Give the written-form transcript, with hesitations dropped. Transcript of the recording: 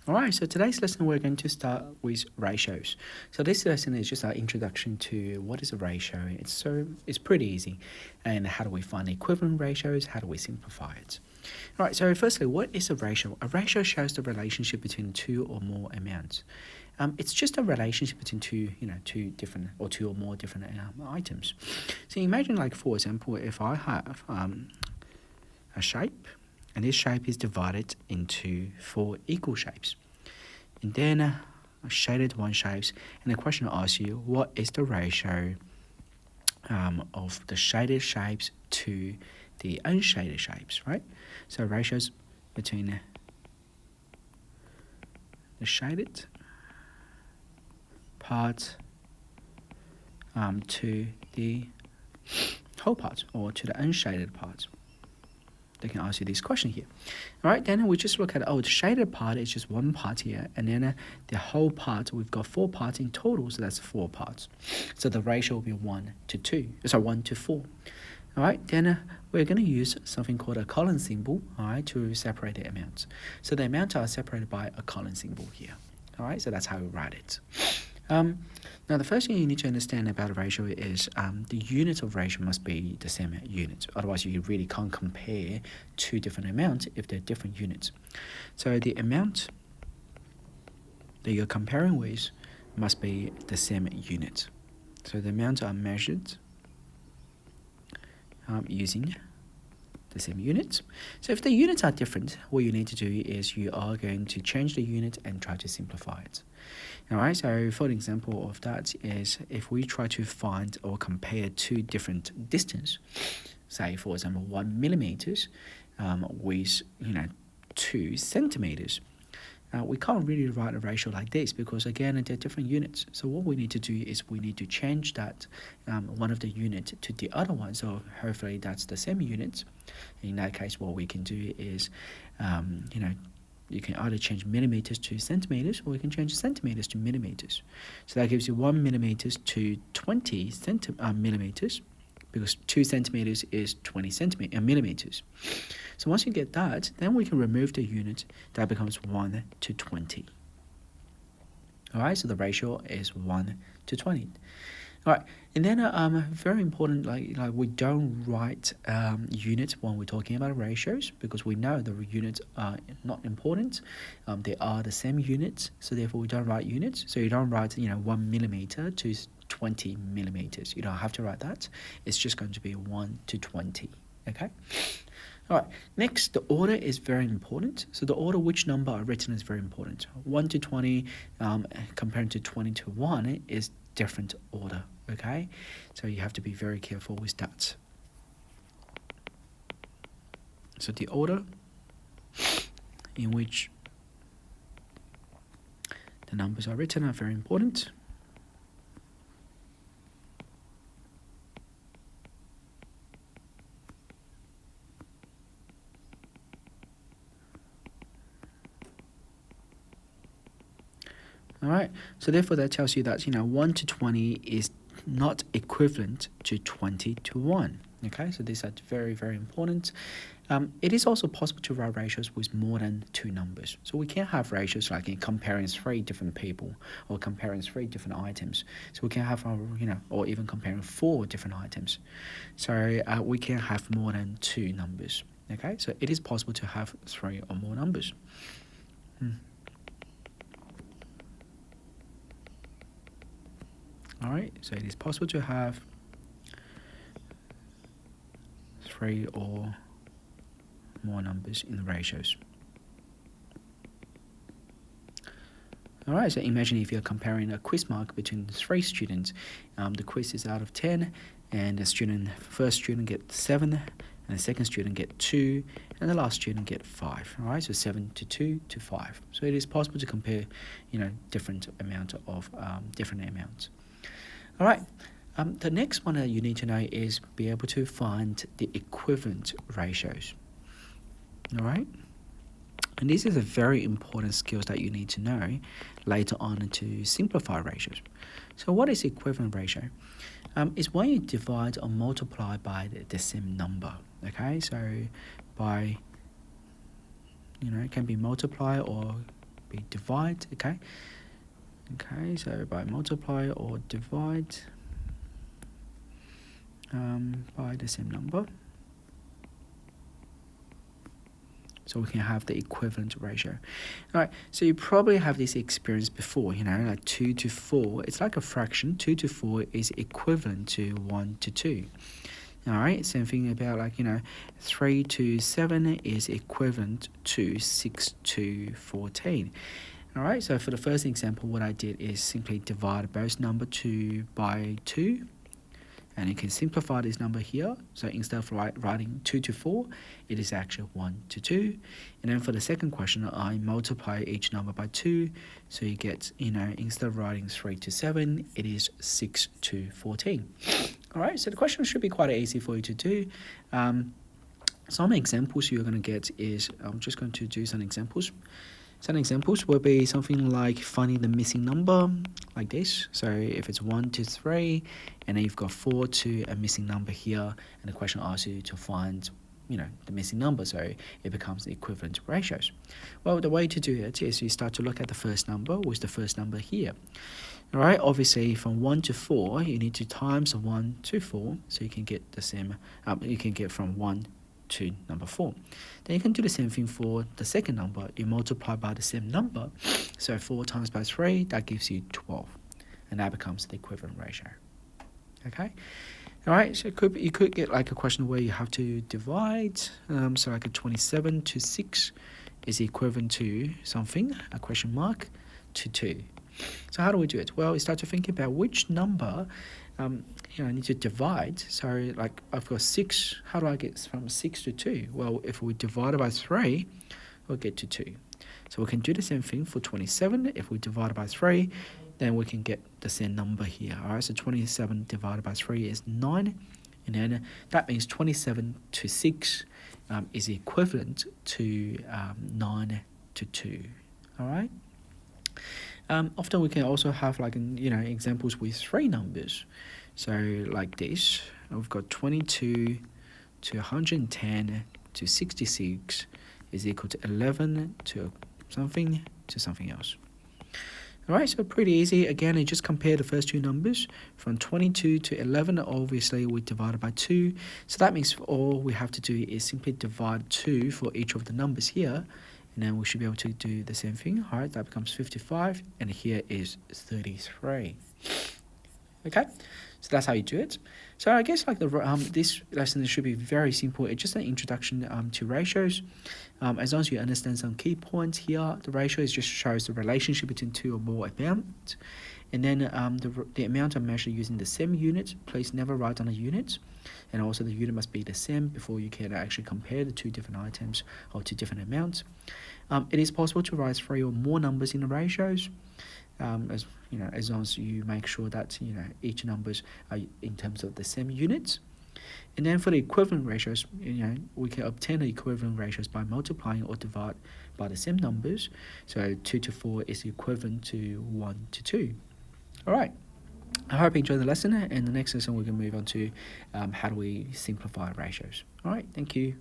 Alright, so today's lesson we're going to start with ratios. So this lesson is just our introduction to what is a ratio. It's pretty easy. And how do we find equivalent ratios? How do we simplify it? Alright, so firstly, what is a ratio? A ratio shows the relationship between two or more amounts. It's just a relationship between two or more different items. So imagine, like, for example, if I have a shape, and this shape is divided into 4 equal shapes. And then shaded one shapes, and the question asks you, what is the ratio of the shaded shapes to the unshaded shapes, right? So ratios between the shaded part to the whole part, or to the unshaded part. They can ask you this question here. All right, then we just look at, the shaded part is just one part here, and then the whole part, we've got 4 parts in total, so that's 4 parts. So the ratio will be 1 to 4. All right, then we're going to use something called a colon symbol, all right, to separate the amounts. So the amounts are separated by a colon symbol here. All right, so that's how we write it. Now, the first thing you need to understand about a ratio is the unit of ratio must be the same unit. Otherwise, you really can't compare 2 different amounts if they're different units. So the amount that you're comparing with must be the same unit. So the amounts are measured using the same units. So if the units are different, what you need to do is you are going to change the unit and try to simplify it. Alright, so for an example of that is if we try to find or compare 2 different distance, say for example 1 millimeters with 2 centimeters. We can't really write a ratio like this because, again, they're different units. So what we need to do is we need to change that one of the unit to the other one. So hopefully that's the same unit. In that case, what we can do is, you can either change millimeters to centimeters, or you can change centimeters to millimeters. So that gives you 1 millimeters to 20 millimeters, because 2 centimeters is 20 millimeters. So once you get that, then we can remove the unit. That becomes 1 to 20. All right, so the ratio is 1 to 20. All right, and then very important, like we don't write units when we're talking about ratios, because we know the units are not important. They are the same units, so therefore we don't write units. So you don't write 1 millimeter to 20 millimeters. You don't have to write that. It's just going to be 1 to 20. Okay. All right, next, the order is very important. So the order which number are written is very important. 1 to 20 compared to 20 to 1 is different order, okay? So you have to be very careful with that. So the order in which the numbers are written are very important. All right, so therefore that tells you that 1 to 20 is not equivalent to 20 to 1. Okay, so these are very, very important. It is also possible to write ratios with more than 2 numbers. So we can have ratios like in comparing 3 different people, or comparing 3 different items. So we can have, or even comparing 4 different items. So we can have more than 2 numbers. Okay, so it is possible to have 3 or more numbers. All right, so it is possible to have 3 or more numbers in the ratios. All right, so imagine if you're comparing a quiz mark between 3 students. The quiz is out of 10, and the first student gets 7, and the second student get 2, and the last student get 5. All right, so 7 to 2 to 5. So it is possible to compare, different amounts. All right, the next one that you need to know is be able to find the equivalent ratios. All right, and this is a very important skill that you need to know later on to simplify ratios. So what is equivalent ratio? It's when you divide or multiply by the same number. Okay, so by, it can be multiply or be divide, okay? Okay, so by multiply or divide by the same number. So we can have the equivalent ratio. All right, so you probably have this experience before, like 2 to 4. It's like a fraction. 2 to 4 is equivalent to 1 to 2. All right, same thing about 3 to 7 is equivalent to 6 to 14. All right, so for the first example, what I did is simply divide both number 2 by 2. And you can simplify this number here. So instead of writing 2 to 4, it is actually 1 to 2. And then for the second question, I multiply each number by 2. So you get, instead of writing 3 to 7, it is 6 to 14. All right, so the question should be quite easy for you to do. Some examples you're going to get is, I'm just going to do some examples. Some examples will be something like finding the missing number, like this. So if it's 1 to 3, and then you've got 4 to a missing number here, and the question asks you to find, the missing number, so it becomes the equivalent ratios. Well, the way to do it is you start to look at the first number, with the first number here. All right, obviously from 1 to 4, you need to times 1 to 4, so you can get the same, you can get from 1 to number 4. Then you can do the same thing for the second number. You multiply by the same number. So 4 times by 3, that gives you 12. And that becomes the equivalent ratio. Okay? All right, so you could get like a question where you have to divide. So like a 27 to 6 is equivalent to something, a question mark, to 2. So how do we do it? Well, we start to think about which number I need to divide. So like I've got 6. How do I get from 6 to 2? Well, if we divide it by 3, we'll get to 2. So we can do the same thing for 27. If we divide it by 3, then we can get the same number here. All right, so 27 divided by 3 is 9. And then that means 27 to 6 is equivalent to 9 to 2. All right. Often we can also have examples with 3 numbers. So like this, we've got 22 to 110 to 66 is equal to 11 to something else. All right, so pretty easy. Again, you just compare the first 2 numbers. From 22 to 11, obviously we divided by 2. So that means all we have to do is simply divide 2 for each of the numbers here. And then we should be able to do the same thing. All right, that becomes 55. And here is 33. Okay, so that's how you do it. So I guess this lesson should be very simple. It's just an introduction to ratios. As long as you understand some key points here, the ratio just shows the relationship between 2 or more amounts. And then the amount are measured using the same unit. Please never write down a unit. And also the unit must be the same before you can actually compare the 2 different items or 2 different amounts. It is possible to write 3 or more numbers in the ratios. As long as you make sure that each numbers are in terms of the same units. And then for the equivalent ratios, we can obtain the equivalent ratios by multiplying or divide by the same numbers. So 2 to 4 is equivalent to 1 to 2. All right. I hope you enjoyed the lesson, and the next lesson we're going to move on to how do we simplify ratios. All right, thank you.